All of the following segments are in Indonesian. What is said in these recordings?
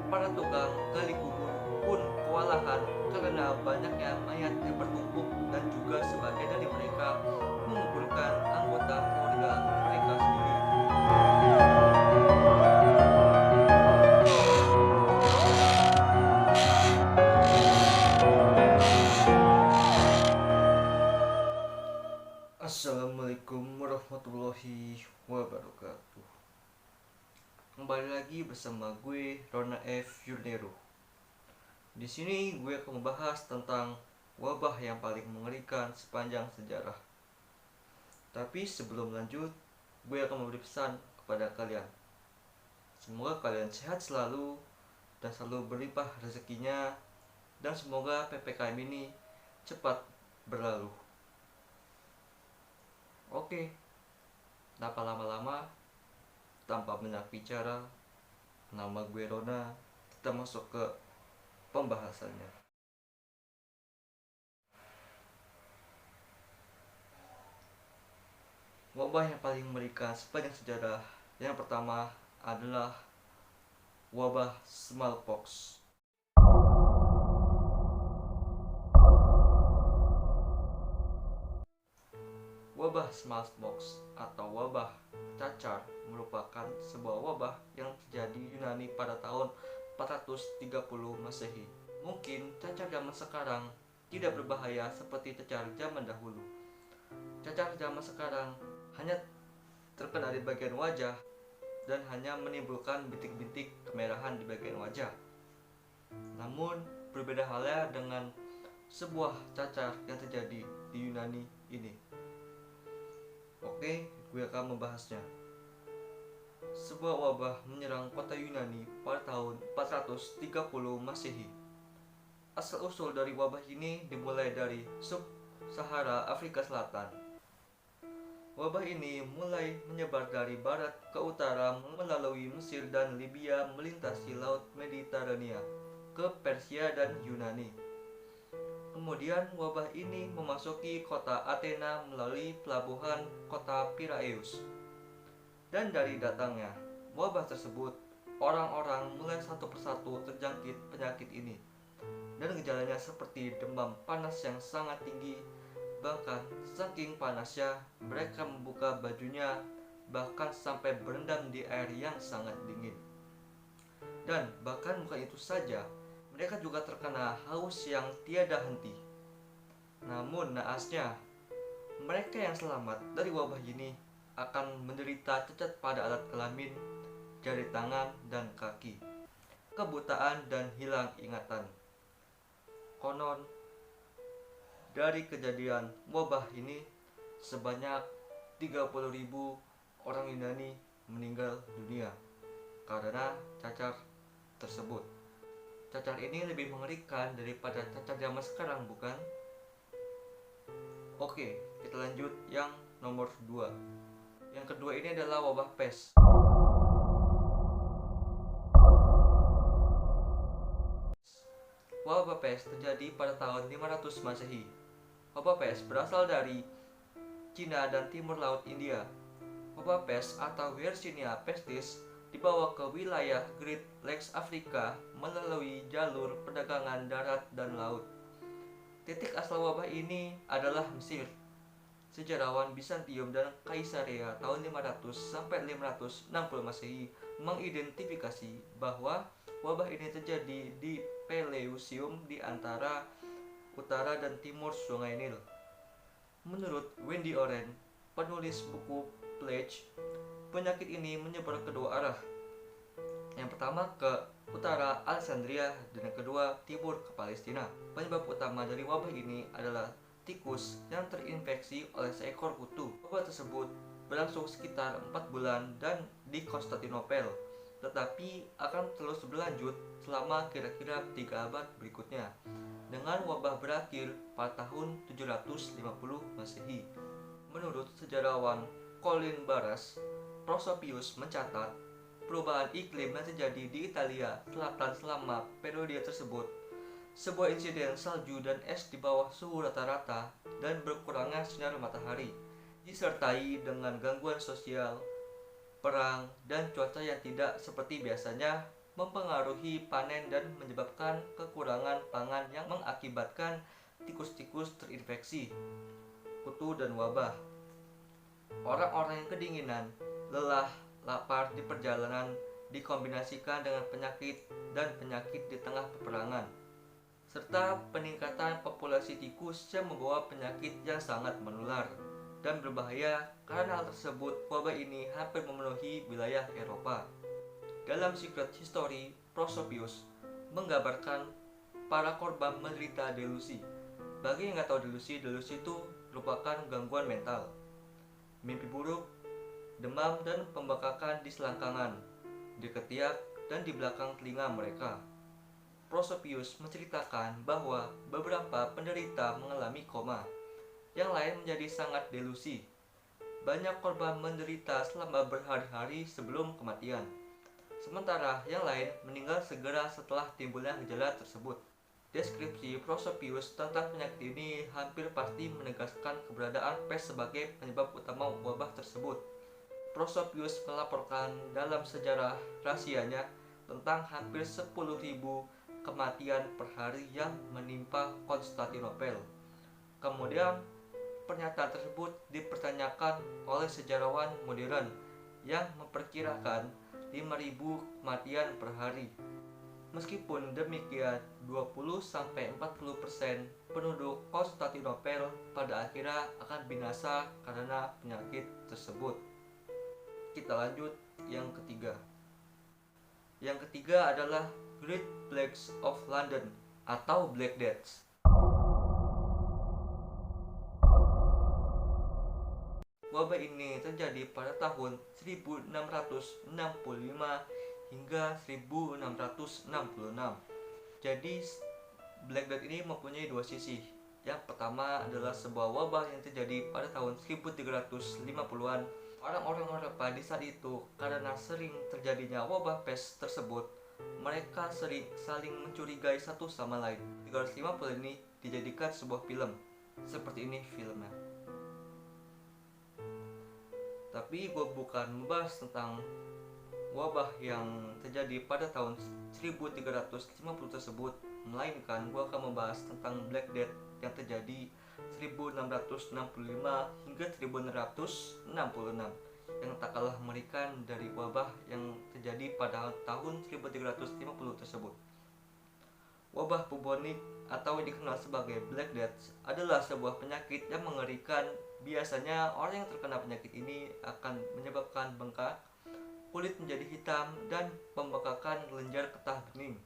Para tukang gali kubur pun kewalahan karena banyaknya mayat yang bertumpuk dan juga sebagian dari mereka mengumpulkan anggota keluarga mereka sendiri. Assalamualaikum warahmatullahi wabarakatuh. Kembali lagi bersama gue Rona F. Yurnero. Di sini gue akan membahas tentang wabah yang paling mengerikan sepanjang sejarah. Tapi sebelum lanjut, gue akan memberi pesan kepada kalian. Semoga kalian sehat selalu dan selalu berlimpah rezekinya, dan semoga PPKM ini cepat berlalu. Oke, tanpa lama-lama, tanpa banyak bicara, nama gue Rona, kita masuk ke pembahasannya. Wabah yang paling mengerikan sepanjang sejarah yang pertama adalah wabah smallpox. Wabah smallpox atau wabah cacar merupakan sebuah wabah yang terjadi di Yunani pada tahun 430 Masehi. Mungkin cacar zaman sekarang tidak berbahaya seperti cacar zaman dahulu. Cacar zaman sekarang hanya terkena di bagian wajah dan hanya menimbulkan bintik-bintik kemerahan di bagian wajah. Namun berbeda halnya dengan sebuah cacar yang terjadi di Yunani ini. Oke, gue akan membahasnya. Sebuah wabah menyerang kota Yunani pada tahun 430 Masehi. Asal-usul dari wabah ini dimulai dari sub-Sahara Afrika Selatan. Wabah ini mulai menyebar dari barat ke utara melalui Mesir dan Libya, melintasi Laut Mediterania ke Persia dan Yunani. Kemudian wabah ini memasuki kota Athena melalui pelabuhan kota Piraeus. Dan dari datangnya wabah tersebut, orang-orang mulai satu persatu terjangkit penyakit ini. Dan gejalanya seperti demam panas yang sangat tinggi. Bahkan saking panasnya, mereka membuka bajunya bahkan sampai berendam di air yang sangat dingin. Dan bahkan bukan itu saja, mereka juga terkena haus yang tiada henti. Namun naasnya, mereka yang selamat dari wabah ini akan menderita cacat pada alat kelamin, jari tangan dan kaki, kebutaan dan hilang ingatan. Konon, dari kejadian wabah ini sebanyak 30.000 orang Yunani meninggal dunia karena cacar tersebut. Cacar ini lebih mengerikan daripada cacar zaman sekarang, bukan? Oke, kita lanjut yang nomor 2. Yang kedua ini adalah wabah pes. Wabah pes terjadi pada tahun 500 Masehi. Wabah pes berasal dari Cina dan timur laut India. Wabah pes atau Yersinia pestis dibawa ke wilayah Great Lakes Afrika melalui jalur perdagangan darat dan laut. Titik asal wabah ini adalah Mesir. Sejarawan Bizantium dan Kaisarea tahun 500 sampai 560 Masehi mengidentifikasi bahwa wabah ini terjadi di Pelusium di antara utara dan timur Sungai Nil. Menurut Wendy Oren, penulis buku Plague, penyakit ini menyebar kedua arah. Yang pertama ke utara Alexandria dan yang kedua timur ke Palestina. Penyebab utama dari wabah ini adalah tikus yang terinfeksi oleh seekor kutu. Wabah tersebut berlangsung sekitar 4 bulan dan di Konstantinopel, tetapi akan terus berlanjut selama kira-kira 3 abad berikutnya, dengan wabah berakhir pada tahun 750 Masehi. Menurut sejarawan Colin Barras, Prosopius mencatat perubahan iklim yang terjadi di Italia Selatan selama periode tersebut. Sebuah insiden salju dan es di bawah suhu rata-rata dan berkurangnya sinar matahari, disertai dengan gangguan sosial, perang, dan cuaca yang tidak seperti biasanya mempengaruhi panen dan menyebabkan kekurangan pangan yang mengakibatkan tikus-tikus terinfeksi, kutu, dan wabah. Orang-orang yang kedinginan, lelah, lapar di perjalanan dikombinasikan dengan penyakit dan penyakit di tengah peperangan, serta peningkatan populasi tikus yang membawa penyakit yang sangat menular dan berbahaya. Karena hal tersebut, wabah ini hampir memenuhi wilayah Eropa. Dalam Secret History, Prosopius menggambarkan para korban menderita delusi. Bagi yang nggak tahu delusi itu merupakan gangguan mental, mimpi buruk, demam, dan pembekakan di selangkangan, di ketiak, dan di belakang telinga mereka. Prosopius menceritakan bahwa beberapa penderita mengalami koma, yang lain menjadi sangat delusi. Banyak korban menderita selama berhari-hari sebelum kematian, sementara yang lain meninggal segera setelah timbulnya gejala tersebut. Deskripsi Prosopius tentang penyakit ini hampir pasti menegaskan keberadaan pes sebagai penyebab utama wabah tersebut. Prosopius melaporkan dalam sejarah rahasianya tentang hampir 10.000 kematian per hari yang menimpa Konstantinopel. Kemudian, pernyataan tersebut dipertanyakan oleh sejarawan modern yang memperkirakan 5.000 kematian per hari. Meskipun demikian, 20-40% penduduk Konstantinopel pada akhirnya akan binasa karena penyakit tersebut. Kita lanjut yang ketiga. Yang ketiga adalah Great Plagues of London atau Black Deaths. Wabah ini terjadi pada tahun 1665 hingga 1666. Jadi Black Death ini mempunyai dua sisi. Yang pertama adalah sebuah wabah yang terjadi pada tahun 1350-an. Orang-orang Eropa di saat itu, karena sering terjadinya wabah pes tersebut, mereka sering saling mencurigai satu sama lain. 350 ini dijadikan sebuah film. Seperti ini filmnya. Tapi gue bukan membahas tentang wabah yang terjadi pada tahun 1350 tersebut, melainkan gue akan membahas tentang Black Death yang terjadi 1665 hingga 1666, yang tak kalah mengerikan dari wabah yang terjadi pada tahun 1350 tersebut. Wabah bubonik atau yang dikenal sebagai Black Death adalah sebuah penyakit yang mengerikan. Biasanya orang yang terkena penyakit ini akan menyebabkan bengkak, kulit menjadi hitam, dan pembekakan kelenjar getah bening.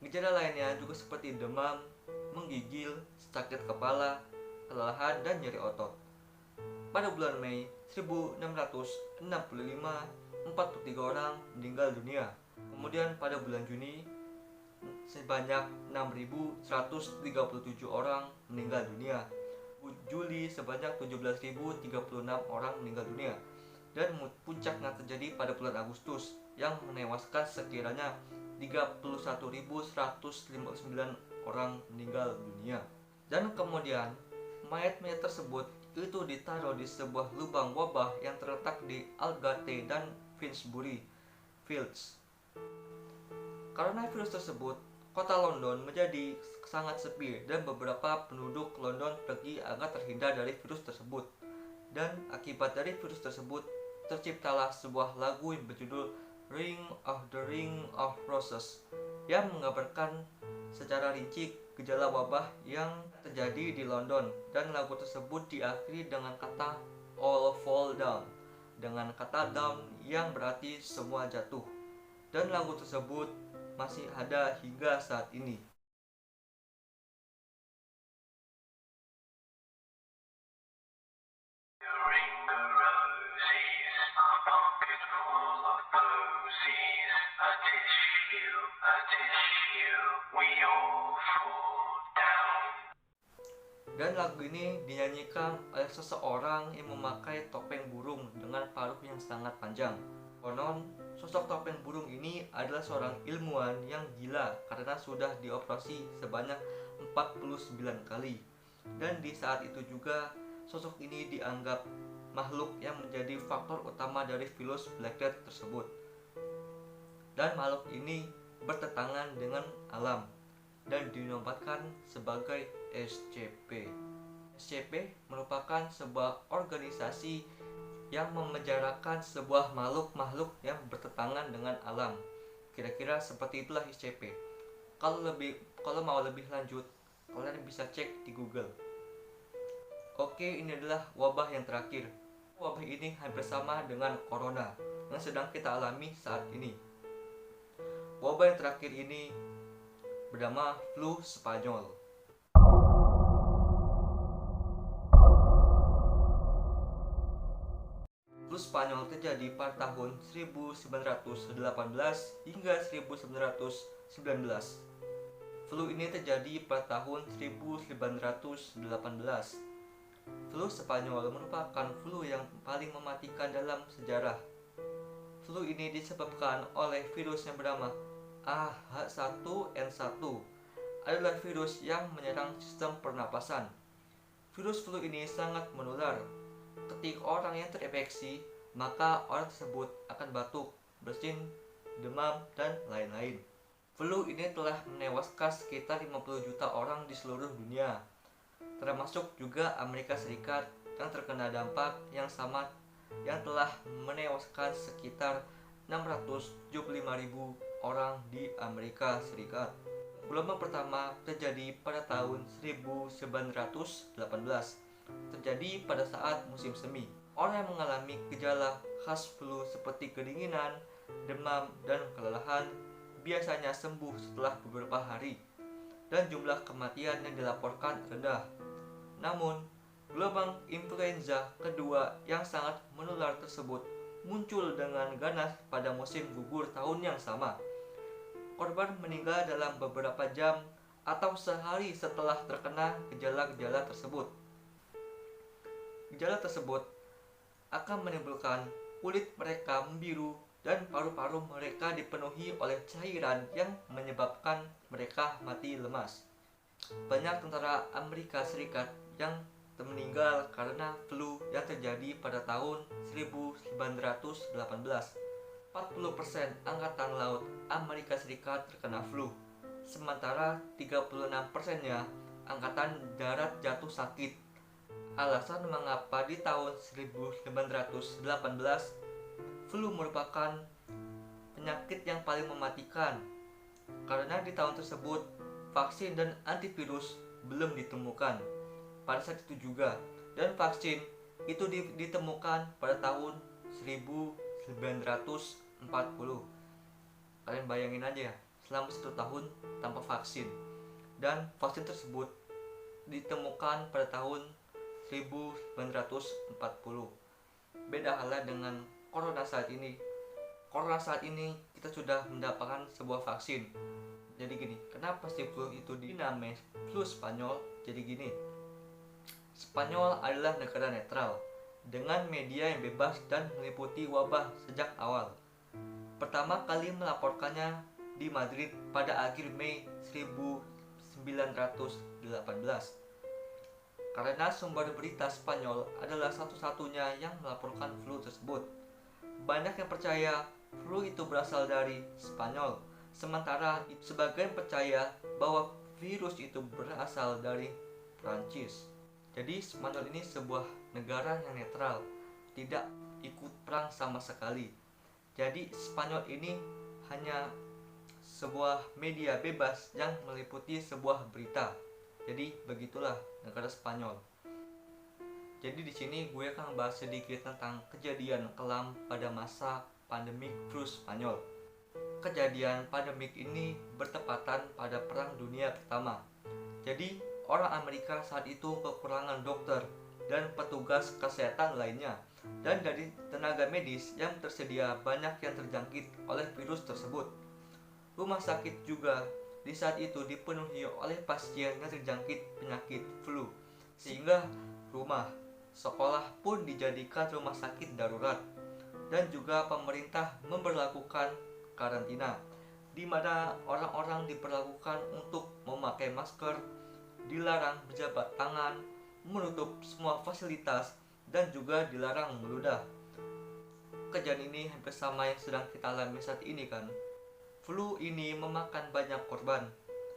Gejala lainnya juga seperti demam, menggigil, sakit kepala, kelelahan, dan nyeri otot. Pada bulan Mei 1665, 43 orang meninggal dunia. Kemudian pada bulan Juni, sebanyak 6.137 orang meninggal dunia. Juli sebanyak 17.036 orang meninggal dunia. Dan puncaknya terjadi pada bulan Agustus yang menewaskan sekiranya 31.159 orang meninggal dunia. Dan kemudian mayat-mayat tersebut itu ditaruh di sebuah lubang wabah yang terletak di Aldgate dan Finsbury Fields. Karena virus tersebut, kota London menjadi sangat sepi dan beberapa penduduk London pergi agar terhindar dari virus tersebut. Dan akibat dari virus tersebut, terciptalah sebuah lagu yang berjudul Ring of Roses yang menggambarkan secara rinci gejala wabah yang terjadi di London. Dan lagu tersebut diakhiri dengan kata All Fall Down, dengan kata down yang berarti semua jatuh. Dan lagu tersebut masih ada hingga saat ini. Dan lagu ini dinyanyikan oleh seseorang yang memakai topeng burung dengan paruh yang sangat panjang. Konon, sosok topeng burung ini adalah seorang ilmuwan yang gila karena sudah dioperasi sebanyak 49 kali. Dan di saat itu juga, sosok ini dianggap makhluk yang menjadi faktor utama dari virus Black Death tersebut. dan makhluk ini bertentangan dengan alam dan dinobatkan sebagai SCP. SCP merupakan sebuah organisasi yang memenjarakan sebuah makhluk-makhluk yang bertentangan dengan alam. Kira-kira seperti itulah SCP. Kalau mau lebih lanjut, kalian bisa cek di Google. Oke, ini adalah wabah yang terakhir. Wabah ini hampir sama dengan corona yang sedang kita alami saat ini. Wabah yang terakhir ini bernama flu Spanyol. Flu Spanyol terjadi pada tahun 1918 hingga 1919. Flu ini terjadi pada tahun 1918. Flu Spanyol merupakan flu yang paling mematikan dalam sejarah. Flu ini disebabkan oleh virus yang bernama AH1N1. Adalah virus yang menyerang sistem pernapasan. Virus flu ini sangat menular. Ketika orang yang terinfeksi, maka orang tersebut akan batuk, bersin, demam, dan lain-lain. Flu ini telah menewaskan sekitar 50 juta orang di seluruh dunia, termasuk juga Amerika Serikat yang terkena dampak yang sama yang telah menewaskan sekitar 675.000 orang di Amerika Serikat. Gelombang pertama terjadi pada tahun 1918, terjadi pada saat musim semi. Orang yang mengalami gejala khas flu seperti kedinginan, demam, dan kelelahan biasanya sembuh setelah beberapa hari, dan jumlah kematian yang dilaporkan rendah. Namun, gelombang influenza kedua yang sangat menular tersebut muncul dengan ganas pada musim gugur tahun yang sama. Korban meninggal dalam beberapa jam atau sehari setelah terkena gejala-gejala tersebut. Gejala tersebut akan menimbulkan kulit mereka membiru dan paru-paru mereka dipenuhi oleh cairan yang menyebabkan mereka mati lemas. Banyak tentara Amerika Serikat yang meninggal karena flu yang terjadi pada tahun 1918. 40% angkatan laut Amerika Serikat terkena flu, sementara 36%-nya angkatan darat jatuh sakit. Alasan mengapa di tahun 1918 flu merupakan penyakit yang paling mematikan, karena di tahun tersebut vaksin dan antivirus belum ditemukan pada saat itu juga, dan vaksin itu ditemukan pada tahun 1940. Kalian bayangin aja ya, selama 1 tahun tanpa vaksin, dan vaksin tersebut ditemukan pada tahun 1940. Beda halnya dengan corona saat ini. Corona saat ini kita sudah mendapatkan sebuah vaksin. Jadi gini, kenapa sih flu itu dinamai flu Spanyol? Jadi gini, Spanyol adalah negara netral dengan media yang bebas dan meliputi wabah sejak awal. Pertama kali melaporkannya di Madrid pada akhir Mei 1918. Karena sumber berita Spanyol adalah satu-satunya yang melaporkan flu tersebut. Banyak yang percaya flu itu berasal dari Spanyol, sementara sebagian percaya bahwa virus itu berasal dari Prancis. Jadi Spanyol ini sebuah negara yang netral, tidak ikut perang sama sekali. Jadi Spanyol ini hanya sebuah media bebas yang meliputi sebuah berita. Jadi begitulah negara Spanyol. Jadi di sini gue akan bahas sedikit tentang kejadian kelam pada masa pandemik flu Spanyol. Kejadian pandemik ini bertepatan pada Perang Dunia Pertama. Jadi orang Amerika saat itu kekurangan dokter dan petugas kesehatan lainnya, dan dari tenaga medis yang tersedia banyak yang terjangkit oleh virus tersebut. Rumah sakit juga di saat itu dipenuhi oleh pasien yang terjangkit penyakit flu, sehingga rumah, sekolah pun dijadikan rumah sakit darurat, dan juga pemerintah memberlakukan karantina, di mana orang-orang diperlakukan untuk memakai masker, dilarang berjabat tangan, menutup semua fasilitas, dan juga dilarang meludah. Kejadian ini hampir sama yang sedang kita alami saat ini kan. Flu ini memakan banyak korban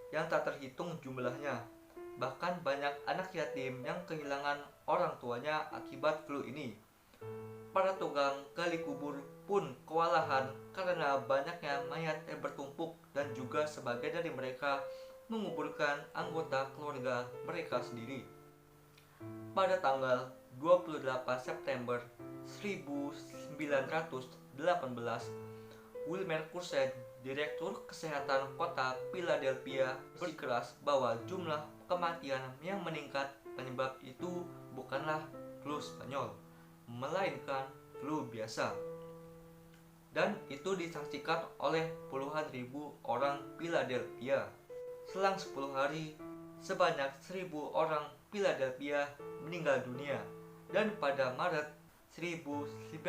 yang tak terhitung jumlahnya. Bahkan banyak anak yatim yang kehilangan orang tuanya akibat flu ini. Para tukang gali kubur pun kewalahan karena banyaknya mayat yang bertumpuk dan juga sebagian dari mereka menguburkan anggota keluarga mereka sendiri. Pada tanggal 28 September 1918, Wilmer Kursen, Direktur Kesehatan Kota Philadelphia, bersikeras bahwa jumlah kematian yang meningkat penyebab itu bukanlah flu Spanyol, melainkan flu biasa. Dan itu disaksikan oleh puluhan ribu orang Philadelphia. Selang 10 hari, sebanyak 1.000 orang Philadelphia meninggal dunia. Dan pada Maret 1919,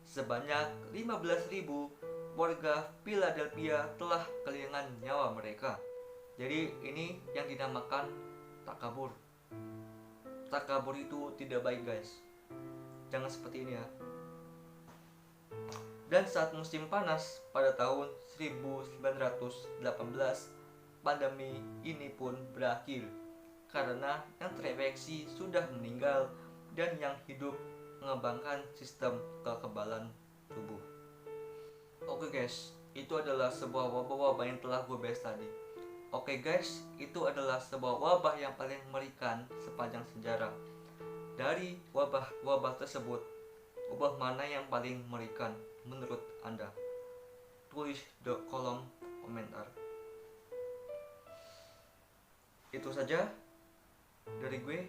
sebanyak 15.000 warga Philadelphia telah kehilangan nyawa mereka. Jadi ini yang dinamakan takabur. Takabur itu tidak baik, guys. Jangan seperti ini ya. Dan saat musim panas pada tahun 1918, pandemi ini pun berakhir karena yang terinfeksi sudah meninggal dan yang hidup mengembangkan sistem kekebalan tubuh. Oke guys, itu adalah sebuah wabah-wabah yang telah gue bahas tadi. Oke guys, itu adalah sebuah wabah yang paling mengerikan sepanjang sejarah. Dari wabah-wabah tersebut, wabah mana yang paling mengerikan menurut Anda? Tulis di kolom komentar. Itu saja dari gue.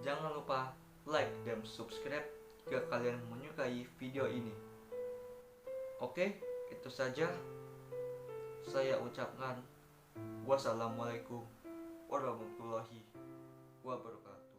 Jangan lupa like dan subscribe jika kalian menyukai video ini. Oke, itu saja. Saya ucapkan wassalamualaikum warahmatullahi wabarakatuh.